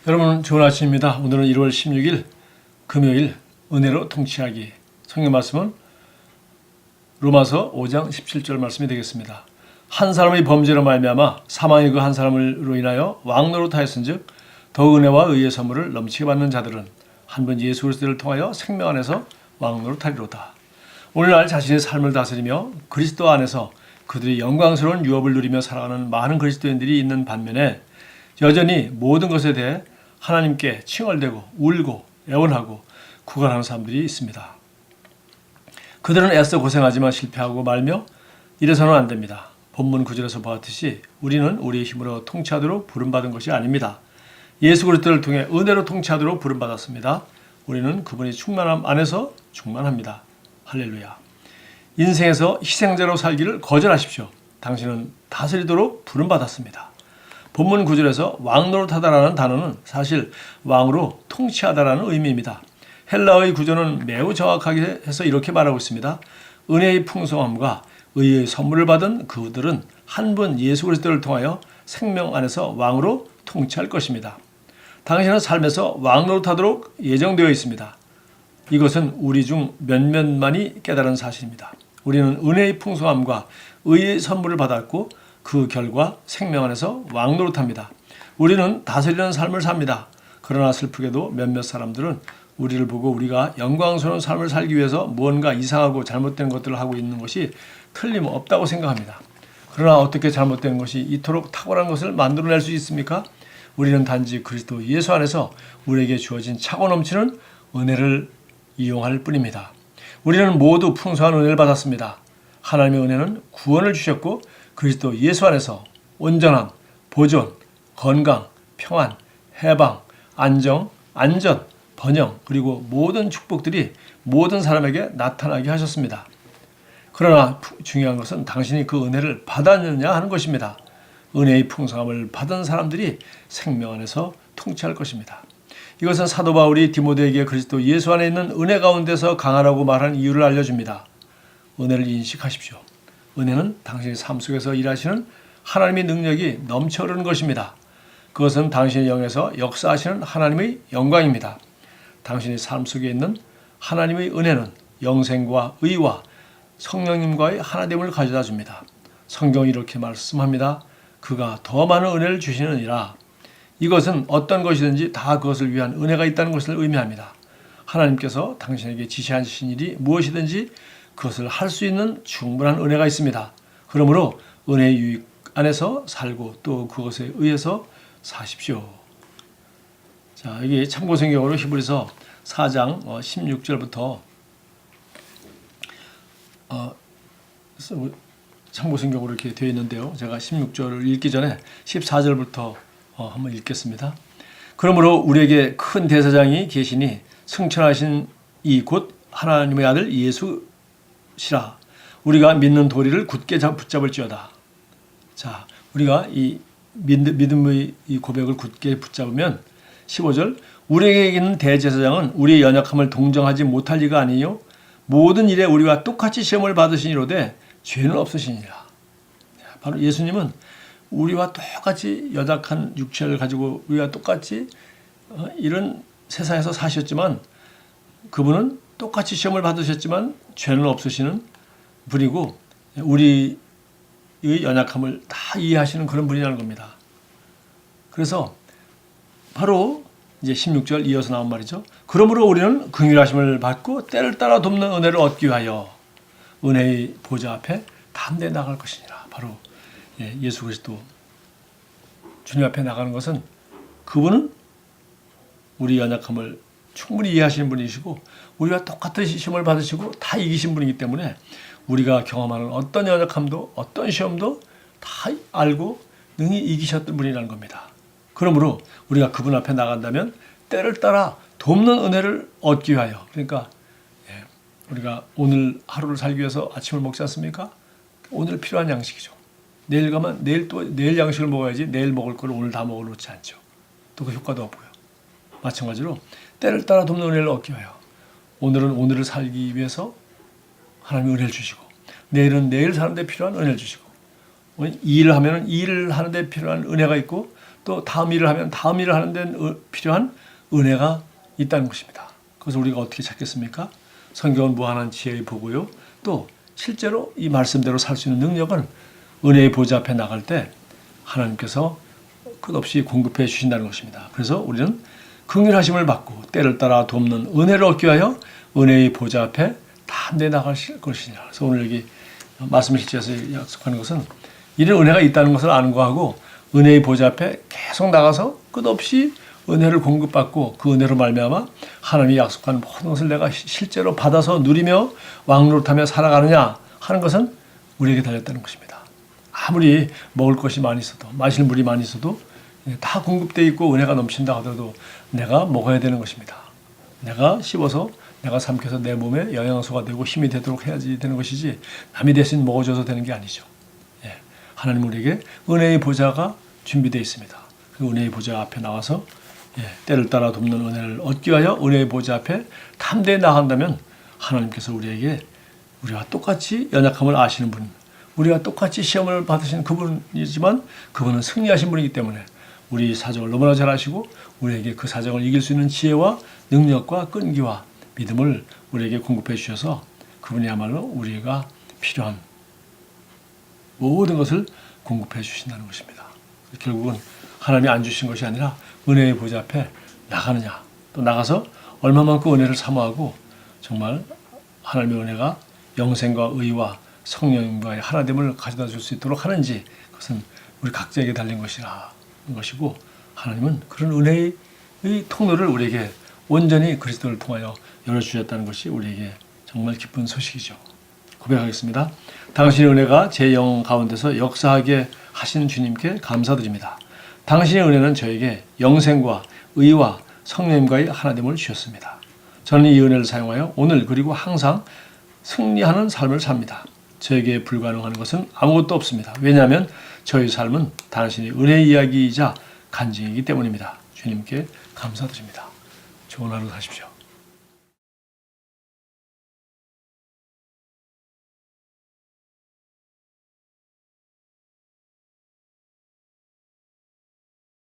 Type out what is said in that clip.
여러분 좋은 아침입니다. 오늘은 1월 16일 금요일 은혜로 통치하기. 성경 말씀은 로마서 5장 17절 말씀이 되겠습니다. 한 사람의 범죄로 말미암아 사망이 그 한 사람으로 인하여 왕노릇하였은즉 더욱 은혜와 의의 선물을 넘치게 받는 자들은 한 번 예수 그리스도를 통하여 생명 안에서 왕노릇하리로다. 오늘날 자신의 삶을 다스리며 그리스도 안에서 그들이 영광스러운 유업을 누리며 살아가는 많은 그리스도인들이 있는 반면에 여전히 모든 것에 대해 하나님께 칭얼대고 울고 애원하고 구걸하는 사람들이 있습니다. 그들은 애써 고생하지만 실패하고 말며 이래서는 안 됩니다. 본문 9절에서 보았듯이 우리는 우리의 힘으로 통치하도록 부름받은 것이 아닙니다. 예수 그리스도를 통해 은혜로 통치하도록 부름받았습니다. 우리는 그분의 충만함 안에서 충만합니다. 할렐루야. 인생에서 희생자로 살기를 거절하십시오. 당신은 다스리도록 부름받았습니다. 본문 9절에서 왕노릇하다라는 단어는 사실 왕으로 통치하다라는 의미입니다. 헬라어의 구조는 매우 정확하게 해서 이렇게 말하고 있습니다. 은혜의 풍성함과 의의 선물을 받은 그들은 한 분 예수 그리스도를 통하여 생명 안에서 왕으로 통치할 것입니다. 당신은 삶에서 왕노릇하도록 예정되어 있습니다. 이것은 우리 중 몇몇만이 깨달은 사실입니다. 우리는 은혜의 풍성함과 의의 선물을 받았고 그 결과 생명 안에서 왕노릇합니다. 우리는 다스리는 삶을 삽니다. 그러나 슬프게도 몇몇 사람들은 우리를 보고 우리가 영광스러운 삶을 살기 위해서 무언가 이상하고 잘못된 것들을 하고 있는 것이 틀림없다고 생각합니다. 그러나 어떻게 잘못된 것이 이토록 탁월한 것을 만들어낼 수 있습니까? 우리는 단지 그리스도 예수 안에서 우리에게 주어진 차고 넘치는 은혜를 이용할 뿐입니다. 우리는 모두 풍성한 은혜를 받았습니다. 하나님의 은혜는 구원을 주셨고 그리스도 예수 안에서 온전함, 보존, 건강, 평안, 해방, 안정, 안전, 번영 그리고 모든 축복들이 모든 사람에게 나타나게 하셨습니다. 그러나 중요한 것은 당신이 그 은혜를 받았느냐 하는 것입니다. 은혜의 풍성함을 받은 사람들이 생명 안에서 통치할 것입니다. 이것은 사도 바울이 디모데에게 그리스도 예수 안에 있는 은혜 가운데서 강하라고 말한 이유를 알려줍니다. 은혜를 인식하십시오. 은혜는 당신의 삶 속에서 일하시는 하나님의 능력이 넘쳐 흐르는 것입니다. 그것은 당신의 영에서 역사하시는 하나님의 영광입니다. 당신의 삶 속에 있는 하나님의 은혜는 영생과 의와 성령님과의 하나됨을 가져다 줍니다. 성경이 이렇게 말씀합니다. 그가 더 많은 은혜를 주시느니라. 이것은 어떤 것이든지 다 그것을 위한 은혜가 있다는 것을 의미합니다. 하나님께서 당신에게 지시하신 일이 무엇이든지 그것을 할 수 있는 충분한 은혜가 있습니다. 그러므로 은혜의 유익 안에서 살고 또 그것에 의해서 사십시오. 자, 여기 참고성경으로 히브리서 4장 16절부터 참고성경으로 이렇게 되어 있는데요. 제가 16절을 읽기 전에 14절부터 한번 읽겠습니다. 그러므로 우리에게 큰 대제사장이 계시니 승천하신 이 곧 하나님의 아들 예수시라. 우리가 믿는 도리를 굳게 붙잡을지어다. 자, 우리가 이 믿음의 이 고백을 굳게 붙잡으면 15절 우리에게 있는 대제사장은 우리의 연약함을 동정하지 못할 리가 아니요 모든 일에 우리와 똑같이 시험을 받으시니로되 죄는 없으시니라. 바로 예수님은 우리와 똑같이 연약한 육체를 가지고 우리와 똑같이 이런 세상에서 사셨지만 그분은 똑같이 시험을 받으셨지만 죄는 없으시는 분이고 우리의 연약함을 다 이해하시는 그런 분이라는 겁니다. 그래서 바로 이제 16절 이어서 나온 말이죠. 그러므로 우리는 긍휼하심을 받고 때를 따라 돕는 은혜를 얻기 위하여 은혜의 보좌 앞에 담대히 나갈 것이니라. 바로 예수 그리스도 주님 앞에 나가는 것은 그분은 우리 연약함을 충분히 이해하시는 분이시고 우리와 똑같은 시험을 받으시고 다 이기신 분이기 때문에 우리가 경험하는 어떤 연약함도 어떤 시험도 다 알고 능히 이기셨던 분이라는 겁니다. 그러므로 우리가 그분 앞에 나간다면 때를 따라 돕는 은혜를 얻기 위하여 그러니까 우리가 오늘 하루를 살기 위해서 아침을 먹지 않습니까? 오늘 필요한 양식이죠. 내일 가면 내일 양식을 먹어야지 내일 먹을 걸 오늘 다 먹어 놓지 않죠. 또 그 효과도 없고요. 마찬가지로 때를 따라 돕는 은혜를 얻기 위하여 오늘은 오늘을 살기 위해서 하나님이 은혜를 주시고 내일은 내일 사는데 필요한 은혜를 주시고 이 일을 하면 이 일을 하는데 필요한 은혜가 있고 또 다음 일을 하면 다음 일을 하는 데 필요한 은혜가 있다는 것입니다. 그래서 우리가 어떻게 찾겠습니까? 성경은 무한한 지혜의 보고요. 또 실제로 이 말씀대로 살 수 있는 능력은 은혜의 보좌 앞에 나갈 때 하나님께서 끝없이 공급해 주신다는 것입니다. 그래서 우리는 긍휼하심을 받고 때를 따라 돕는 은혜를 얻기 위하여 은혜의 보좌 앞에 담대히 나갈 것이냐. 그래서 오늘 여기 말씀을 실제해서 약속하는 것은 이런 은혜가 있다는 것을 아는 거하고 은혜의 보좌 앞에 계속 나가서 끝없이 은혜를 공급받고 그 은혜로 말미암아 하나님이 약속한 모든 것을 내가 실제로 받아서 누리며 왕노릇하며 살아가느냐 하는 것은 우리에게 달렸다는 것입니다. 아무리 먹을 것이 많이 있어도 마실 물이 많이 있어도 다 공급되어 있고 은혜가 넘친다 하더라도 내가 먹어야 되는 것입니다. 내가 씹어서 내가 삼켜서 내 몸에 영양소가 되고 힘이 되도록 해야지 되는 것이지 남이 대신 먹어줘서 되는 게 아니죠. 예, 하나님 우리에게 은혜의 보좌가 준비되어 있습니다. 그 은혜의 보좌 앞에 나와서 때를 따라 돕는 은혜를 얻기 위하여 은혜의 보좌 앞에 담대히 나간다면 하나님께서 우리에게 우리와 똑같이 연약함을 아시는 분, 우리와 똑같이 시험을 받으신 그분이지만 그분은 승리하신 분이기 때문에 우리 사정을 너무나 잘 아시고 우리에게 그 사정을 이길 수 있는 지혜와 능력과 끈기와 믿음을 우리에게 공급해 주셔서 그분이야말로 우리가 필요한 모든 것을 공급해 주신다는 것입니다. 결국은 하나님이 안 주신 것이 아니라 은혜의 보좌 앞에 나가느냐, 또 나가서 얼마만큼 은혜를 사모하고 정말 하나님의 은혜가 영생과 의와 성령과의 하나됨을 가져다 줄 수 있도록 하는지 그것은 우리 각자에게 달린 것이고 하나님은 그런 은혜의 통로를 우리에게 온전히 그리스도를 통하여 열어주셨다는 것이 우리에게 정말 기쁜 소식이죠. 고백하겠습니다. 당신의 은혜가 제 영 가운데서 역사하게 하신 주님께 감사드립니다. 당신의 은혜는 저에게 영생과 의와 성령과의 하나됨을 주셨습니다. 저는 이 은혜를 사용하여 오늘 그리고 항상 승리하는 삶을 삽니다. 저에게 불가능한 것은 아무것도 없습니다. 왜냐하면 저의 삶은 당신의 은혜의 이야기이자 간증이기 때문입니다. 주님께 감사드립니다. 좋은 하루 사십시오.